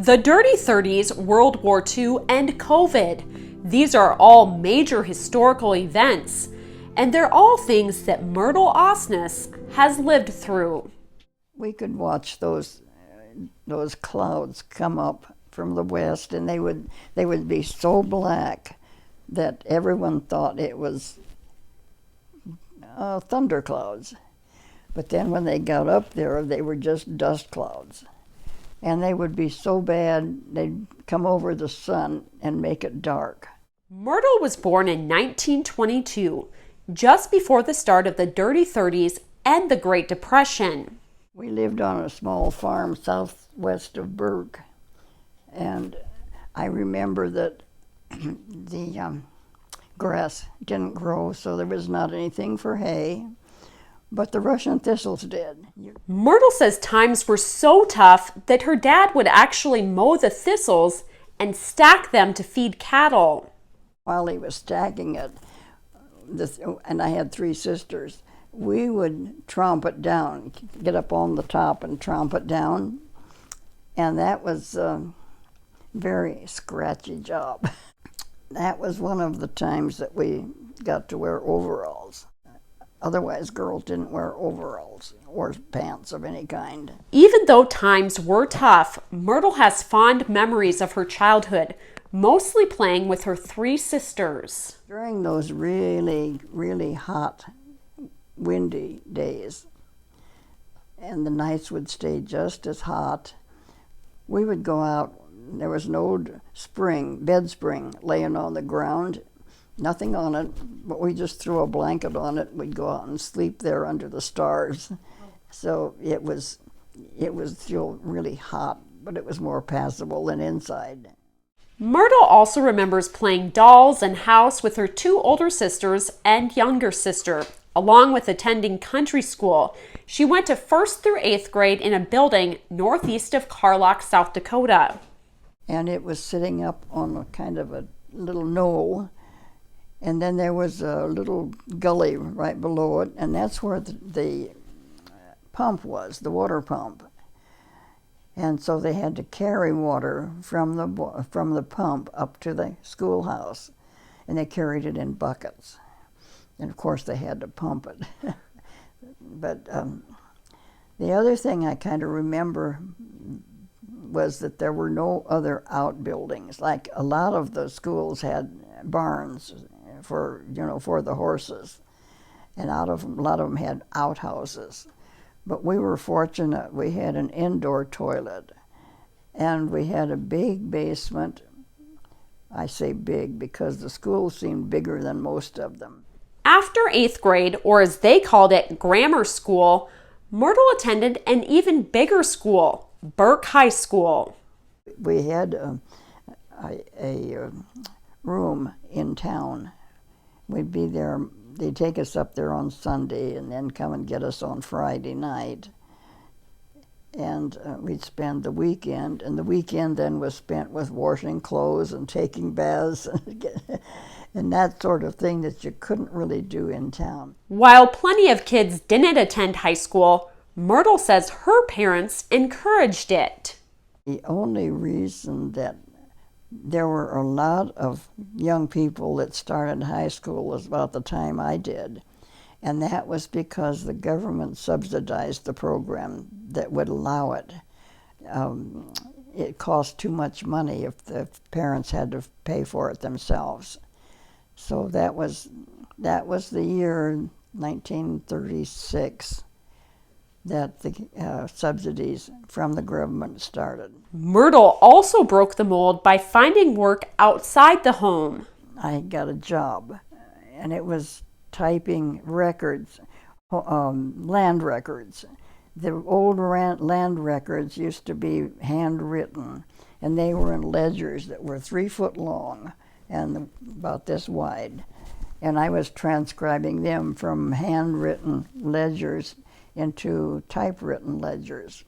The Dirty 30s, World War II, and COVID. These are all major historical events, and they're all things that Myrtle Osnes has lived through. We could watch those clouds come up from the west, and they would be so black that everyone thought it was thunder clouds. But then when they got up there, they were just dust clouds. And they would be so bad, they'd come over the sun and make it dark. Myrtle was born in 1922, just before the start of the Dirty 30s and the Great Depression. We lived on a small farm southwest of Burke, and I remember that the grass didn't grow, so there was not anything for hay. But the Russian thistles did. Myrtle says times were so tough that her dad would actually mow the thistles and stack them to feed cattle. While he was stacking it, and I had 3 sisters, we would tromp it down, get up on the top and tromp it down. And that was a very scratchy job. That was one of the times that we got to wear overalls. Otherwise, girls didn't wear overalls or pants of any kind. Even though times were tough, Myrtle has fond memories of her childhood, mostly playing with her 3 sisters. During those really, really hot, windy days, and the nights would stay just as hot, we would go out. There was an old bed spring laying on the ground. Nothing on it, but we just threw a blanket on it. We'd go out and sleep there under the stars. So it was still really hot, but it was more passable than inside. Myrtle also remembers playing dolls and house with her 2 older sisters and younger sister, along with attending country school. She went to 1st through 8th grade in a building northeast of Carlock, South Dakota. And it was sitting up on a kind of a little knoll. And then there was a little gully right below it, and that's where the pump was, the water pump. And so they had to carry water from the pump up to the schoolhouse, and they carried it in buckets. And of course they had to pump it. But the other thing I kind of remember was that there were no other outbuildings. Like a lot of the schools had barns for the horses, and a lot of them had outhouses. But we were fortunate. We had an indoor toilet, and we had a big basement. I say big because the school seemed bigger than most of them. After 8th grade, or as they called it, grammar school, Myrtle attended an even bigger school, Burke High School. We had a room in town. We'd be there, they'd take us up there on Sunday and then come and get us on Friday night. And we'd spend the weekend, and the weekend then was spent with washing clothes and taking baths and that sort of thing that you couldn't really do in town. While plenty of kids didn't attend high school, Myrtle says her parents encouraged it. The only reason that there were a lot of young people that started high school was about the time I did, and that was because the government subsidized the program that would allow it. It cost too much money if the parents had to pay for it themselves. So that was the year 1936 that the subsidies from the government started. Myrtle also broke the mold by finding work outside the home. I got a job, and it was typing records, land records. The old land records used to be handwritten, and they were in ledgers that were 3 foot long and about this wide. And I was transcribing them from handwritten ledgers into typewritten ledgers.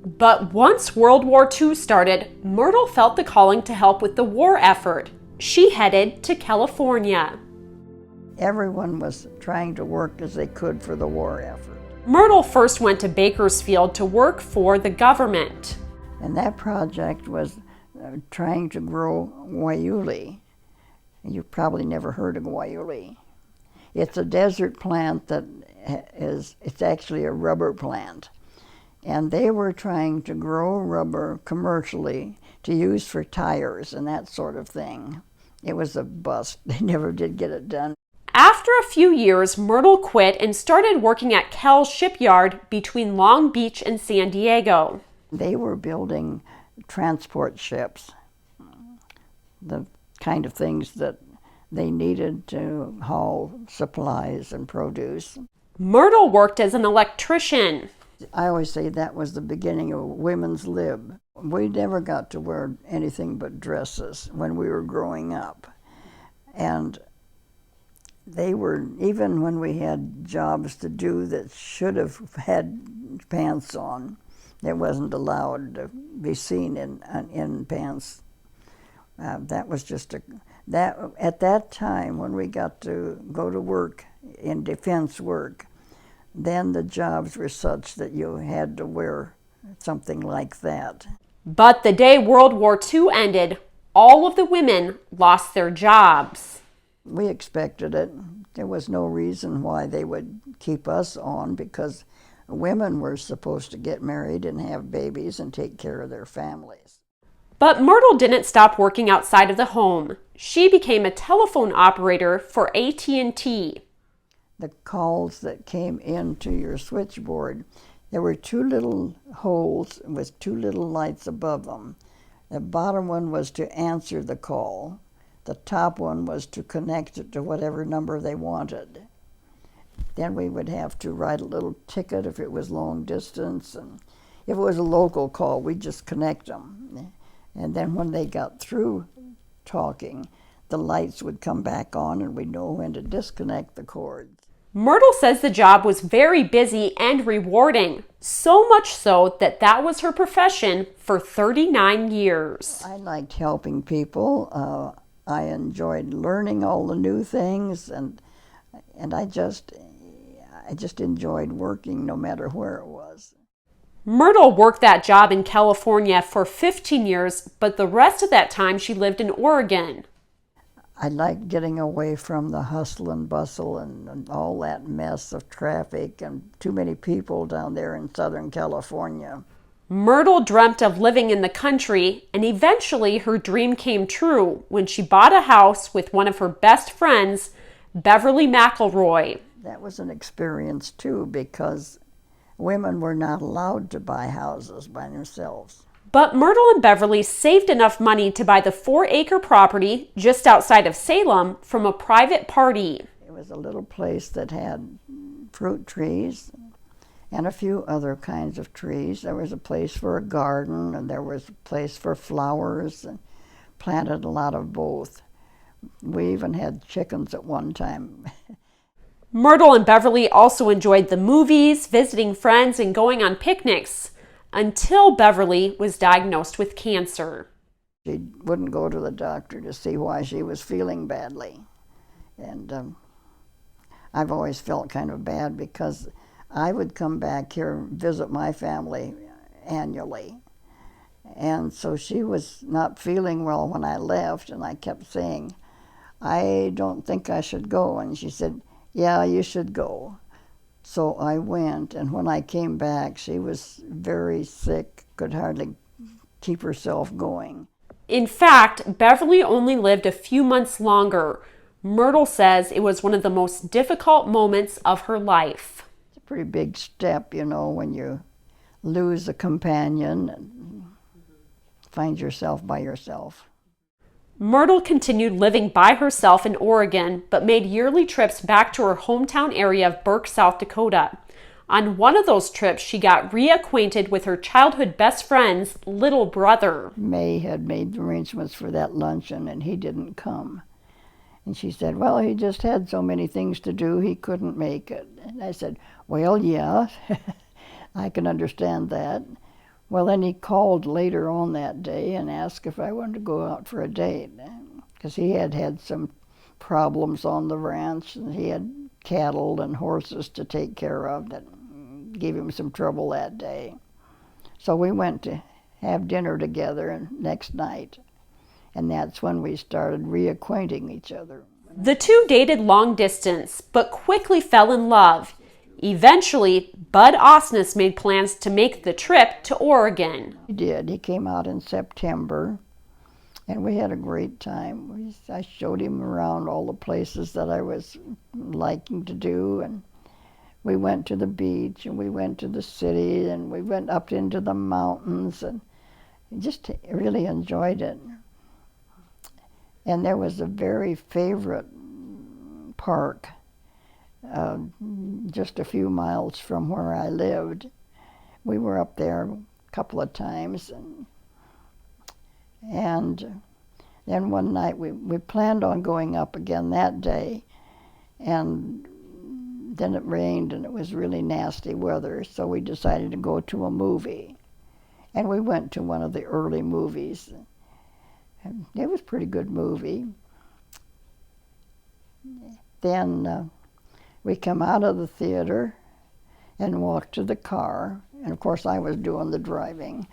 But once World War II started, Myrtle felt the calling to help with the war effort. She headed to California. Everyone was trying to work as they could for the war effort. Myrtle first went to Bakersfield to work for the government. And that project was trying to grow waiuli. You've probably never heard of waiuli. It's a desert plant that it's actually a rubber plant. And they were trying to grow rubber commercially to use for tires and that sort of thing. It was a bust. They never did get it done. After a few years, Myrtle quit and started working at Kell's shipyard between Long Beach and San Diego. They were building transport ships, the kind of things that they needed to haul supplies and produce. Myrtle worked as an electrician. I always say that was the beginning of women's lib. We never got to wear anything but dresses when we were growing up. And they were, even when we had jobs to do that should have had pants on, it wasn't allowed to be seen in pants. That was just at that time when we got to go to work in defense work, then the jobs were such that you had to wear something like that. But the day World War II ended, all of the women lost their jobs. We expected it. There was no reason why they would keep us on, because women were supposed to get married and have babies and take care of their families. But Myrtle didn't stop working outside of the home. She became a telephone operator for AT&T. The calls that came into your switchboard, there were two little holes with two little lights above them. The bottom one was to answer the call. The top one was to connect it to whatever number they wanted. Then we would have to write a little ticket if it was long distance, and if it was a local call, we'd just connect them. And then when they got through talking, the lights would come back on and we'd know when to disconnect the cords. Myrtle says the job was very busy and rewarding, so much so that was her profession for 39 years. I liked helping people. I enjoyed learning all the new things, and I just enjoyed working no matter where it was. Myrtle worked that job in California for 15 years, but the rest of that time she lived in Oregon. I liked getting away from the hustle and bustle and all that mess of traffic and too many people down there in Southern California. Myrtle dreamt of living in the country, and eventually her dream came true when she bought a house with one of her best friends, Beverly McElroy. That was an experience too, because women were not allowed to buy houses by themselves. But Myrtle and Beverly saved enough money to buy the 4-acre property just outside of Salem from a private party. It was a little place that had fruit trees and a few other kinds of trees. There was a place for a garden, and there was a place for flowers, and planted a lot of both. We even had chickens at one time. Myrtle and Beverly also enjoyed the movies, visiting friends, and going on picnics, until Beverly was diagnosed with cancer. She wouldn't go to the doctor to see why she was feeling badly. And I've always felt kind of bad, because I would come back here and visit my family annually. And so she was not feeling well when I left, and I kept saying, I don't think I should go. And she said, yeah, you should go. So I went, and when I came back, she was very sick, could hardly keep herself going. In fact, Beverly only lived a few months longer. Myrtle says it was one of the most difficult moments of her life. It's a pretty big step, you know, when you lose a companion and find yourself by yourself. Myrtle continued living by herself in Oregon, but made yearly trips back to her hometown area of Burke, South Dakota. On one of those trips, she got reacquainted with her childhood best friend's little brother. May had made arrangements for that luncheon, and he didn't come. And she said, well, he just had so many things to do, he couldn't make it. And I said, well, yeah, I can understand that. Well, then he called later on that day and asked if I wanted to go out for a date, because he had had some problems on the ranch, and he had cattle and horses to take care of that gave him some trouble that day. So we went to have dinner together next night. And that's when we started reacquainting each other. The two dated long distance, but quickly fell in love. Eventually, Bud Osnes made plans to make the trip to Oregon. He did. He came out in September, and we had a great time. I showed him around all the places that I was liking to do, and we went to the beach, and we went to the city, and we went up into the mountains, and just really enjoyed it. And there was a very favorite park just a few miles from where I lived. We were up there a couple of times, and then one night we planned on going up again that day, and then it rained and it was really nasty weather, so we decided to go to a movie. And we went to one of the early movies. And it was a pretty good movie. Then we come out of the theater and walked to the car. And of course I was doing the driving.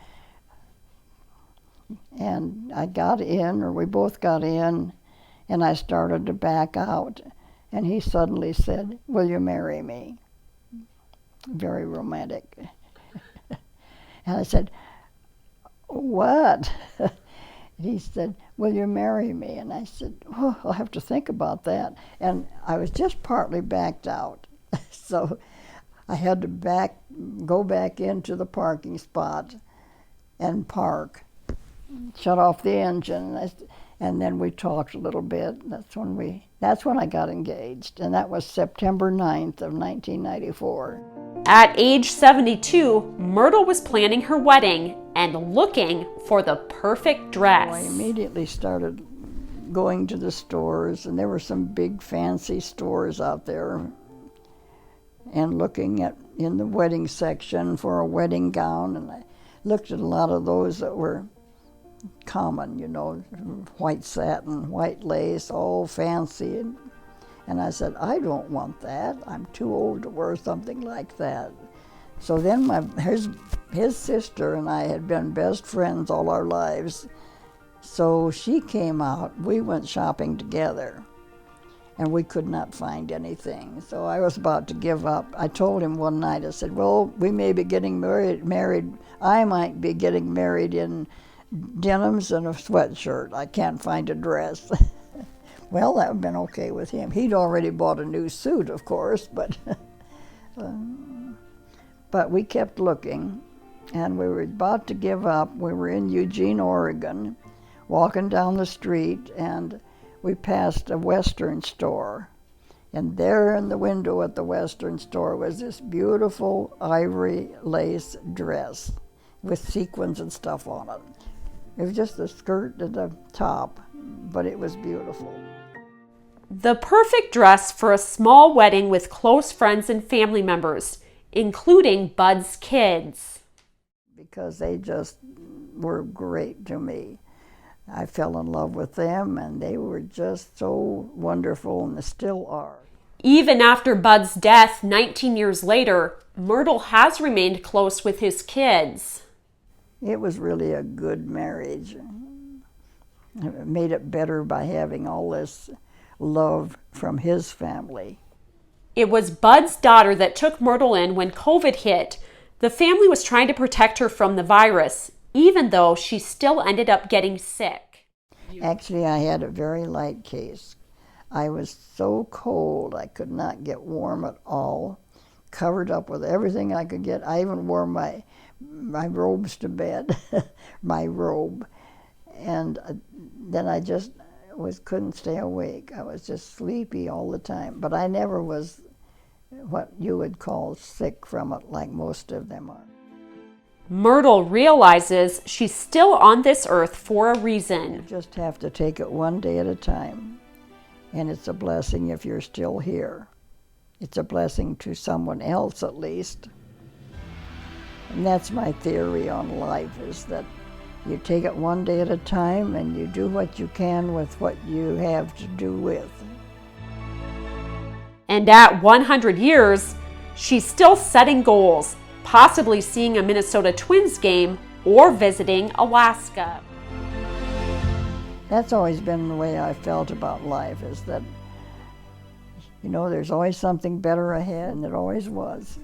And I got in, or we both got in, and I started to back out. And he suddenly said, "Will you marry me?" Very romantic. And I said, "What?" He said, "Will you marry me?" And I said, "Oh, I'll have to think about that." And I was just partly backed out. So I had to go back into the parking spot and park, shut off the engine, and then we talked a little bit. That's when I got engaged, and that was September 9th of 1994. At age 72, Myrtle was planning her wedding and looking for the perfect dress. I immediately started going to the stores, and there were some big fancy stores out there, and looking in the wedding section for a wedding gown, and I looked at a lot of those that were common, white satin, white lace, all fancy. And I said, I don't want that. I'm too old to wear something like that. So then his sister and I had been best friends all our lives. So she came out, we went shopping together, and we could not find anything. So I was about to give up. I told him one night, I said, well, we may be getting married. I might be getting married in denims and a sweatshirt. I can't find a dress. Well, that would have been okay with him. He'd already bought a new suit, of course, but we kept looking, and we were about to give up. We were in Eugene, Oregon, walking down the street, and we passed a Western store. And there in the window at the Western store was this beautiful ivory lace dress with sequins and stuff on it. It was just a skirt and a top, but it was beautiful. The perfect dress for a small wedding with close friends and family members, including Bud's kids. Because they just were great to me. I fell in love with them, and they were just so wonderful, and they still are. Even after Bud's death 19 years later, Myrtle has remained close with his kids. It was really a good marriage. It made it better by having all this love from his family. It was Bud's daughter that took Myrtle in when COVID hit. The family was trying to protect her from the virus, even though she still ended up getting sick. Actually, I had a very light case. I was so cold I could not get warm at all, covered up with everything I could get. I even wore my robes to bed, my robe. And then I just couldn't stay awake. I was just sleepy all the time. But I never was what you would call sick from it like most of them are. Myrtle realizes she's still on this earth for a reason. You just have to take it one day at a time. And it's a blessing if you're still here. It's a blessing to someone else at least. And that's my theory on life, is that you take it one day at a time and you do what you can with what you have to do with. And at 100 years, she's still setting goals, possibly seeing a Minnesota Twins game or visiting Alaska. That's always been the way I felt about life, is that, there's always something better ahead, and it always was.